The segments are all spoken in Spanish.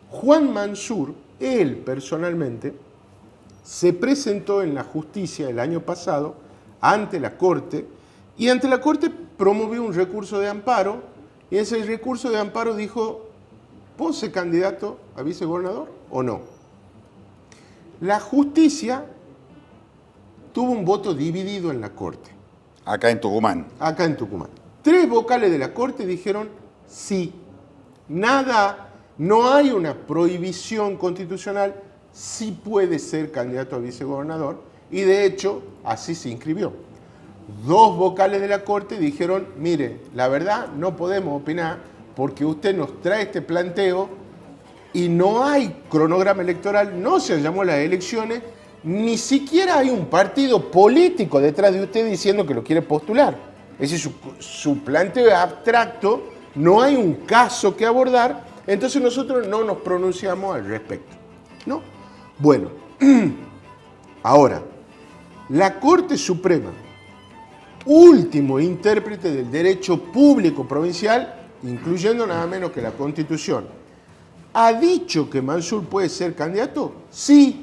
Juan Mansur, él personalmente, se presentó en la justicia el año pasado ante la Corte y ante la Corte promovió un recurso de amparo y ese recurso de amparo dijo, ¿puedo ser candidato a vicegobernador o no? La justicia tuvo un voto dividido en la Corte. Acá en Tucumán. Acá en Tucumán. 3 vocales de la Corte dijeron sí. Nada, no hay una prohibición constitucional, sí puede ser candidato a vicegobernador y de hecho así se inscribió. 2 vocales de la Corte dijeron, mire, la verdad no podemos opinar porque usted nos trae este planteo y no hay cronograma electoral, no se llamó las elecciones, ni siquiera hay un partido político detrás de usted diciendo que lo quiere postular. Es decir, su planteo es abstracto, no hay un caso que abordar, entonces nosotros no nos pronunciamos al respecto, ¿no? Bueno, ahora, la Corte Suprema, último intérprete del derecho público provincial, incluyendo nada menos que la Constitución, ¿ha dicho que Mansur puede ser candidato? Sí.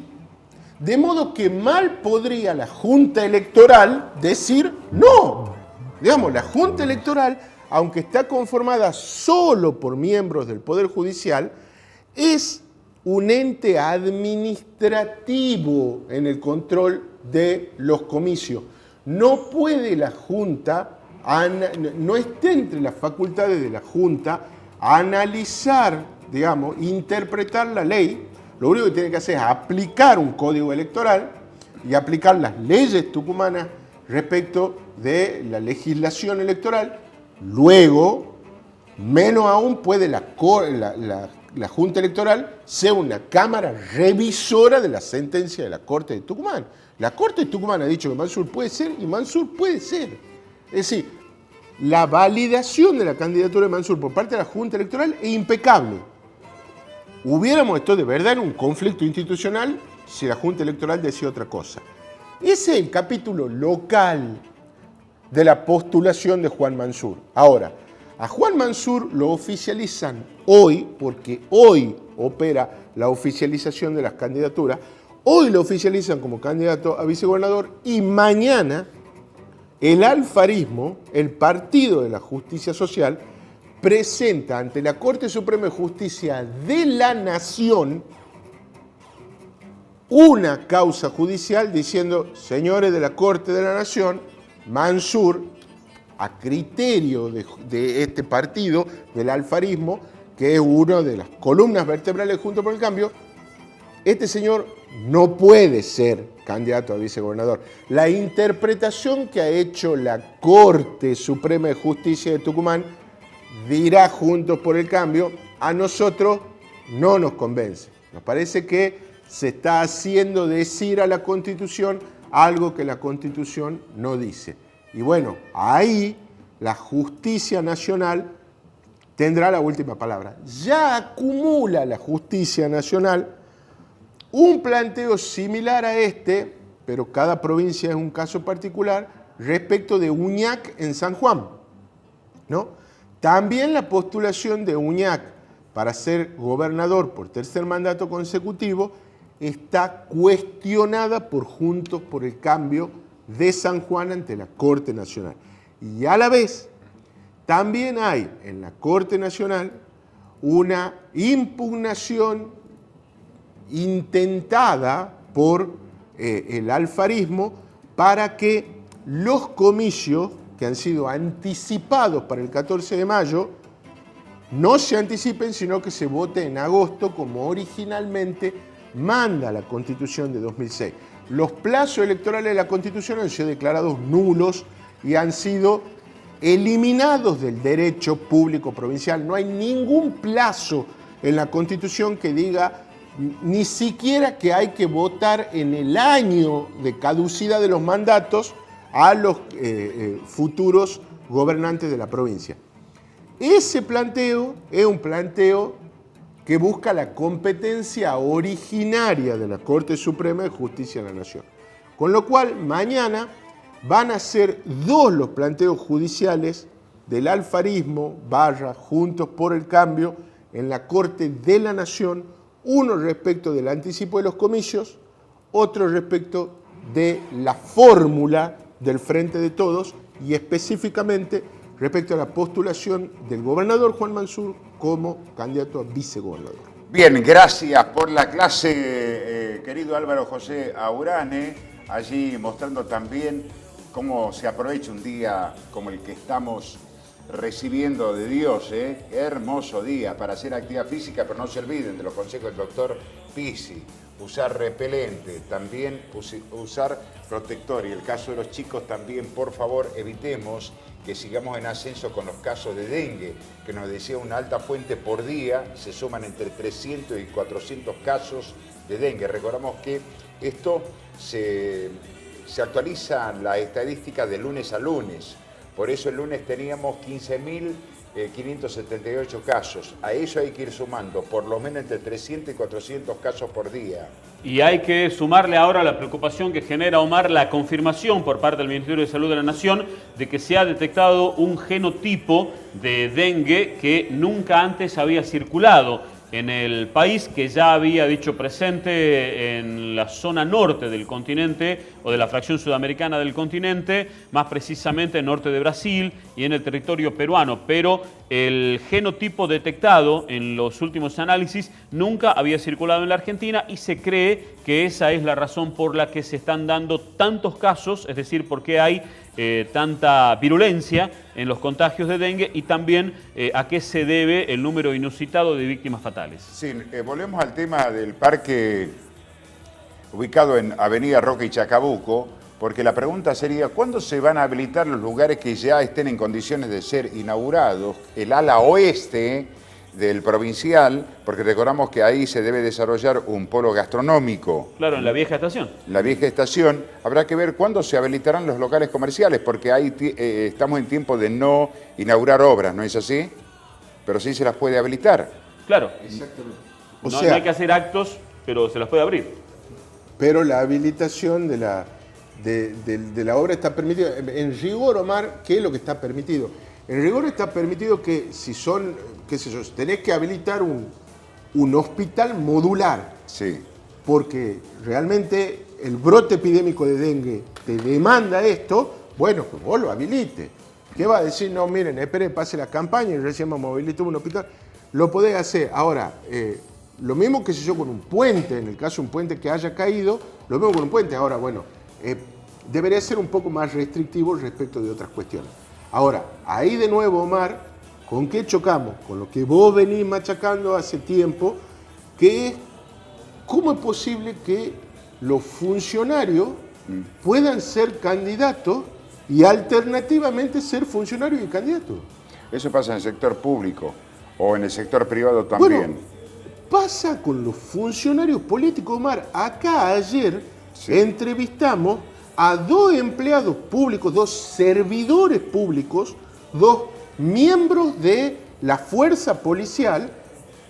De modo que mal podría la Junta Electoral decir no. Digamos, la Junta Electoral, aunque está conformada solo por miembros del Poder Judicial, es un ente administrativo en el control de los comicios. No puede la Junta, no está entre las facultades de la Junta analizar, digamos, interpretar la ley. Lo único que tiene que hacer es aplicar un código electoral y aplicar las leyes tucumanas respecto de la legislación electoral. Luego, menos aún puede la Junta Electoral ser una cámara revisora de la sentencia de la Corte de Tucumán. La Corte de Tucumán ha dicho que Mansur puede ser y Mansur puede ser. Es decir, la validación de la candidatura de Mansur por parte de la Junta Electoral es impecable. Hubiéramos esto de verdad en un conflicto institucional si la Junta Electoral decía otra cosa. Ese es el capítulo local de la postulación de Juan Mansur. Ahora, a Juan Mansur lo oficializan hoy, porque hoy opera la oficialización de las candidaturas, hoy lo oficializan como candidato a vicegobernador y mañana el alfarismo, el Partido de la Justicia Social, presenta ante la Corte Suprema de Justicia de la Nación una causa judicial diciendo, señores de la Corte de la Nación, Mansur, a criterio de este partido, del alfarismo, que es una de las columnas vertebrales Juntos por el Cambio, este señor no puede ser candidato a vicegobernador. La interpretación que ha hecho la Corte Suprema de Justicia de Tucumán dirá Juntos por el Cambio, a nosotros no nos convence. Nos parece que se está haciendo decir a la Constitución algo que la Constitución no dice. Y bueno, ahí la justicia nacional tendrá la última palabra. Ya acumula la justicia nacional un planteo similar a este, pero cada provincia es un caso particular, respecto de Uñac en San Juan, ¿no? También la postulación de Uñac para ser gobernador por tercer mandato consecutivo está cuestionada por Juntos por el Cambio de San Juan ante la Corte Nacional. Y a la vez, también hay en la Corte Nacional una impugnación intentada por el alfarismo para que los comicios que han sido anticipados para el 14 de mayo no se anticipen, sino que se vote en agosto, como originalmente manda la Constitución de 2006. Los plazos electorales de la Constitución han sido declarados nulos y han sido eliminados del derecho público provincial. No hay ningún plazo en la Constitución que diga ni siquiera que hay que votar en el año de caducidad de los mandatos a los futuros gobernantes de la provincia. Ese planteo es un planteo que busca la competencia originaria de la Corte Suprema de Justicia de la Nación. Con lo cual, mañana van a ser 2 los planteos judiciales del alfarismo / Juntos por el Cambio en la Corte de la Nación, uno respecto del anticipo de los comicios, otro respecto de la fórmula del Frente de Todos y específicamente respecto a la postulación del gobernador Juan Mansur como candidato a vicegobernador. Bien, gracias por la clase, querido Álvaro José Aurane, allí mostrando también cómo se aprovecha un día como el que estamos recibiendo de Dios, Qué hermoso día para hacer actividad física, pero no se olviden de los consejos del doctor Pisi, usar repelente, también usar protector, y el caso de los chicos también, por favor, evitemos que sigamos en ascenso con los casos de dengue, que nos decía una alta fuente por día, se suman entre 300 y 400 casos de dengue. Recordamos que esto se actualiza la estadística de lunes a lunes. Por eso el lunes teníamos 15.578 casos. A eso hay que ir sumando por lo menos entre 300 y 400 casos por día. Y hay que sumarle ahora la preocupación que genera, Omar, la confirmación por parte del Ministerio de Salud de la Nación de que se ha detectado un genotipo de dengue que nunca antes había circulado en el país, que ya había dicho presente en la zona norte del continente o de la fracción sudamericana del continente, más precisamente en norte de Brasil y en el territorio peruano, pero el genotipo detectado en los últimos análisis nunca había circulado en la Argentina y se cree que esa es la razón por la que se están dando tantos casos, es decir, porque hay tanta virulencia en los contagios de dengue y también a qué se debe el número inusitado de víctimas fatales. Sí, volvemos al tema del parque ubicado en Avenida Roca y Chacabuco, porque la pregunta sería, ¿cuándo se van a habilitar los lugares que ya estén en condiciones de ser inaugurados? El ala oeste del provincial, porque recordamos que ahí se debe desarrollar un polo gastronómico. Claro, en la vieja estación. La vieja estación. Habrá que ver cuándo se habilitarán los locales comerciales, porque ahí estamos en tiempo de no inaugurar obras, ¿no es así? Pero sí se las puede habilitar. Claro. Exactamente. No hay que hacer actos, pero se las puede abrir. Pero la habilitación de la obra está permitida. En rigor, Omar, ¿qué es lo que está permitido? En rigor está permitido que si son, qué sé yo, tenés que habilitar un hospital modular. Sí. Porque realmente el brote epidémico de dengue te demanda esto, bueno, pues vos lo habilites. ¿Qué va a decir? No, miren, esperen, pase la campaña y recién vamos a habilitar un hospital. Lo podés hacer. Ahora, lo mismo que si yo con un puente, en el caso de un puente que haya caído, lo mismo con un puente. Ahora, bueno, debería ser un poco más restrictivo respecto de otras cuestiones. Ahora, ahí de nuevo, Omar, ¿con qué chocamos? Con lo que vos venís machacando hace tiempo, que es cómo es posible que los funcionarios puedan ser candidatos y alternativamente ser funcionarios y candidatos. Eso pasa en el sector público o en el sector privado también. Bueno, pasa con los funcionarios políticos, Omar. Acá ayer entrevistamos a 2 empleados públicos, 2 servidores públicos, 2 miembros de la fuerza policial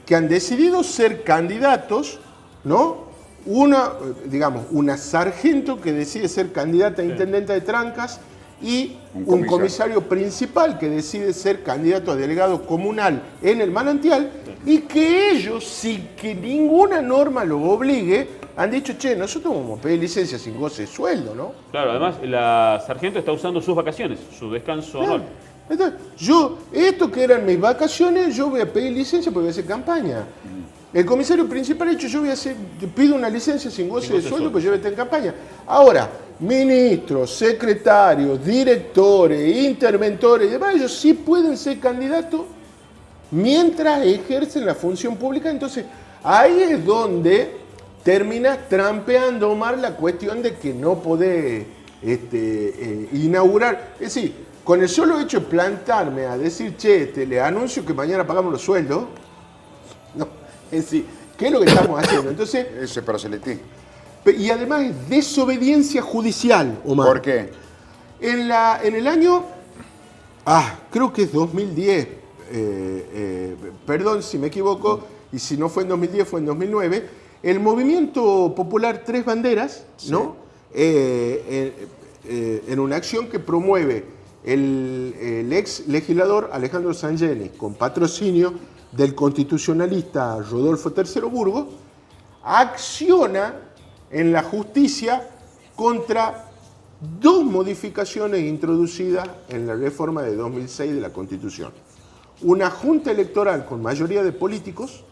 que han decidido ser candidatos, ¿no? Una sargento que decide ser candidata a intendente de Trancas y un comisario principal que decide ser candidato a delegado comunal en el Manantial, y que ellos, sin que ninguna norma lo obligue, han dicho, che, nosotros vamos a pedir licencia sin goce de sueldo, ¿no? Claro, además la sargento está usando sus vacaciones, su descanso anual. Entonces, esto que eran mis vacaciones, yo voy a pedir licencia porque voy a hacer campaña. El comisario principal ha dicho, pido una licencia sin goce de sueldo porque yo voy a estar en campaña. Ahora, ministros, secretarios, directores, interventores y demás, ellos sí pueden ser candidatos mientras ejercen la función pública. Entonces, ahí es donde termina trampeando, Omar, la cuestión de que no podés inaugurar. Es decir, con el solo hecho de plantarme a decir, che, le anuncio que mañana pagamos los sueldos, no, es decir, ¿qué es lo que estamos haciendo? Entonces, ese es proselitismo. Y además es desobediencia judicial, Omar. ¿Por qué? En el año, creo que es 2010, perdón si me equivoco, y si no fue en 2010, fue en 2009, el movimiento popular Tres Banderas, ¿no? En una acción que promueve el ex legislador Alejandro Sangeni, con patrocinio del constitucionalista Rodolfo III Burgos, acciona en la justicia contra dos modificaciones introducidas en la reforma de 2006 de la Constitución. Una junta electoral con mayoría de políticos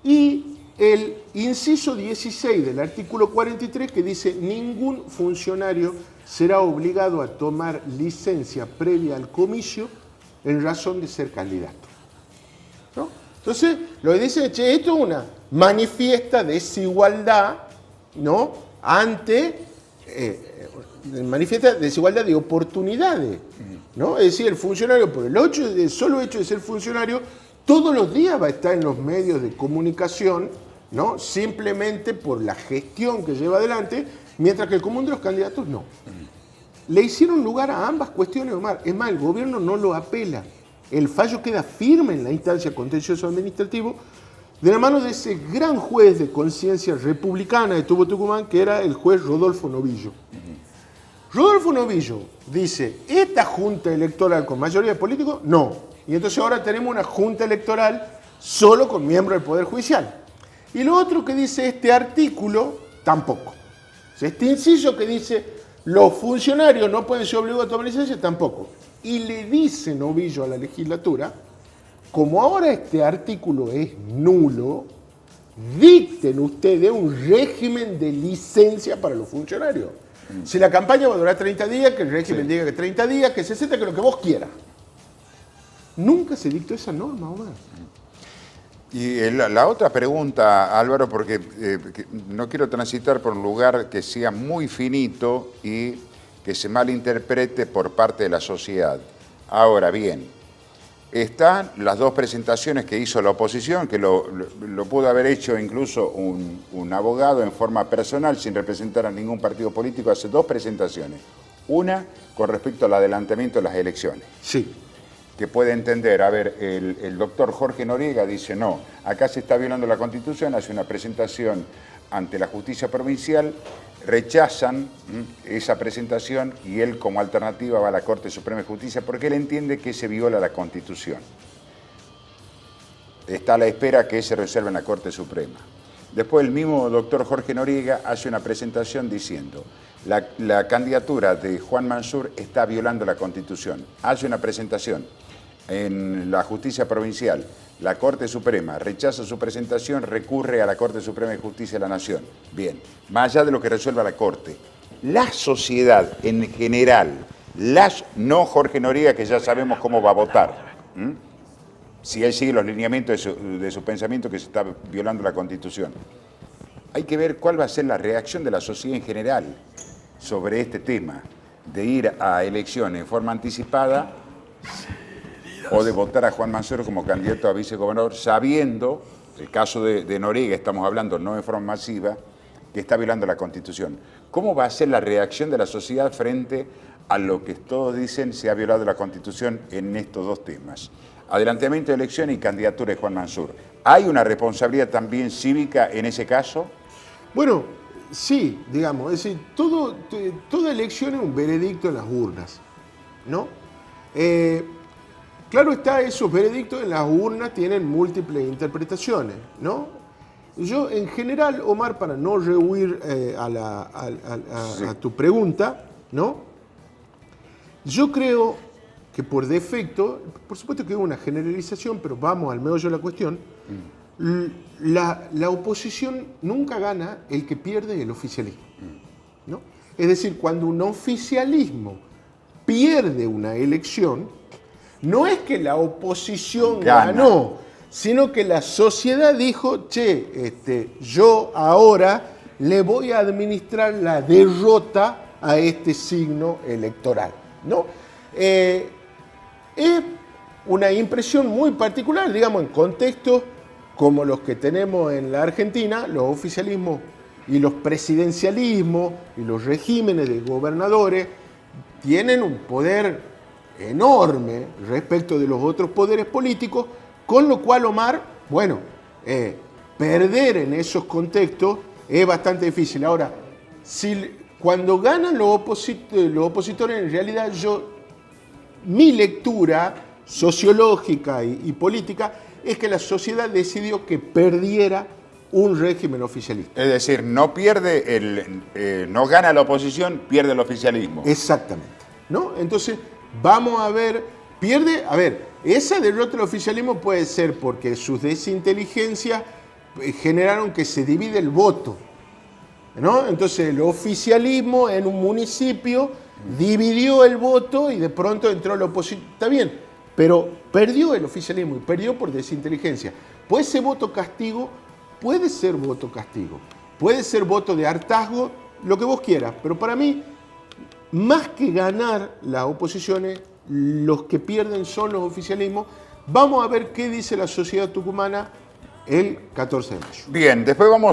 y el inciso 16 del artículo 43 que dice ningún funcionario será obligado a tomar licencia previa al comicio en razón de ser candidato. ¿No? Entonces, lo que dice, che, esto es una manifiesta desigualdad, ¿no? Manifiesta desigualdad de oportunidades, ¿no? Es decir, el funcionario, por el solo hecho de ser funcionario, todos los días va a estar en los medios de comunicación, ¿no? Simplemente por la gestión que lleva adelante, mientras que el común de los candidatos no. Le hicieron lugar a ambas cuestiones, Omar. Es más, el gobierno no lo apela. El fallo queda firme en la instancia contencioso administrativo de la mano de ese gran juez de conciencia republicana de Tucumán, que era el juez Rodolfo Novillo. Rodolfo Novillo dice, ¿esta junta electoral con mayoría de políticos? No. Y entonces ahora tenemos una junta electoral solo con miembros del Poder Judicial. Y lo otro que dice este artículo, tampoco. O sea, este inciso que dice, los funcionarios no pueden ser obligados a tomar licencia, tampoco. Y le dice Novillo a la legislatura, como ahora este artículo es nulo, dicten ustedes un régimen de licencia para los funcionarios. Si la campaña va a durar 30 días, que el régimen diga que 30 días, que 60, que lo que vos quieras. Nunca se dictó esa norma, Omar. Y la otra pregunta, Álvaro, porque no quiero transitar por un lugar que sea muy finito y que se malinterprete por parte de la sociedad. Ahora bien, están las dos presentaciones que hizo la oposición, que lo pudo haber hecho incluso un abogado en forma personal, sin representar a ningún partido político, hace dos presentaciones. Una con respecto al adelantamiento de las elecciones. Sí. Que puede entender, a ver, el doctor Jorge Noriega dice, no, acá se está violando la Constitución, hace una presentación ante la justicia provincial, rechazan esa presentación y él como alternativa va a la Corte Suprema de Justicia porque él entiende que se viola la Constitución. Está a la espera que se resuelva en la Corte Suprema. Después el mismo doctor Jorge Noriega hace una presentación diciendo, la candidatura de Juan Mansur está violando la Constitución. Hace una presentación en la justicia provincial, la Corte Suprema rechaza su presentación, recurre a la Corte Suprema de Justicia de la Nación. Bien, más allá de lo que resuelva la Corte, la sociedad en general, no Jorge Noriega, que ya sabemos cómo va a votar, si él sigue los lineamientos de su pensamiento que se está violando la Constitución. Hay que ver cuál va a ser la reacción de la sociedad en general sobre este tema, de ir a elecciones en forma anticipada o de votar a Juan Mansur como candidato a vicegobernador, sabiendo, el caso de Noriega, estamos hablando no en forma masiva, que está violando la Constitución. ¿Cómo va a ser la reacción de la sociedad frente a lo que todos dicen se ha violado la Constitución en estos dos temas? Adelantamiento de elecciones y candidatura de Juan Mansur. ¿Hay una responsabilidad también cívica en ese caso? Bueno, sí, digamos, es decir, toda elección es un veredicto en las urnas, ¿no? Claro está, esos veredictos en las urnas tienen múltiples interpretaciones, ¿no? Yo, en general, Omar, para no rehuir a tu pregunta, ¿no? Yo creo que por defecto, por supuesto que es una generalización, pero vamos al meollo de la cuestión, la oposición nunca gana, el que pierde es el oficialismo, ¿no? Es decir, cuando un oficialismo pierde una elección, no es que la oposición ganó, sino que la sociedad dijo, che, yo ahora le voy a administrar la derrota a este signo electoral, ¿no? Es una impresión muy particular, digamos, en contextos como los que tenemos en la Argentina, los oficialismos y los presidencialismos y los regímenes de gobernadores tienen un poder enorme respecto de los otros poderes políticos, con lo cual, Omar, bueno, perder en esos contextos es bastante difícil. Ahora, cuando ganan los opositores, en realidad mi lectura sociológica y política, es que la sociedad decidió que perdiera un régimen oficialista. Es decir, no no gana la oposición, pierde el oficialismo. Exactamente, ¿no? Entonces, vamos a ver, esa derrota del oficialismo puede ser porque sus desinteligencias generaron que se divide el voto, ¿no? Entonces, el oficialismo en un municipio dividió el voto y de pronto entró la oposición. Está bien, pero perdió el oficialismo y perdió por desinteligencia. Puede ser voto castigo, puede ser voto castigo, puede ser voto de hartazgo, lo que vos quieras, pero para mí, más que ganar las oposiciones, los que pierden son los oficialismos. Vamos a ver qué dice la sociedad tucumana el 14 de mayo. Bien, después vamos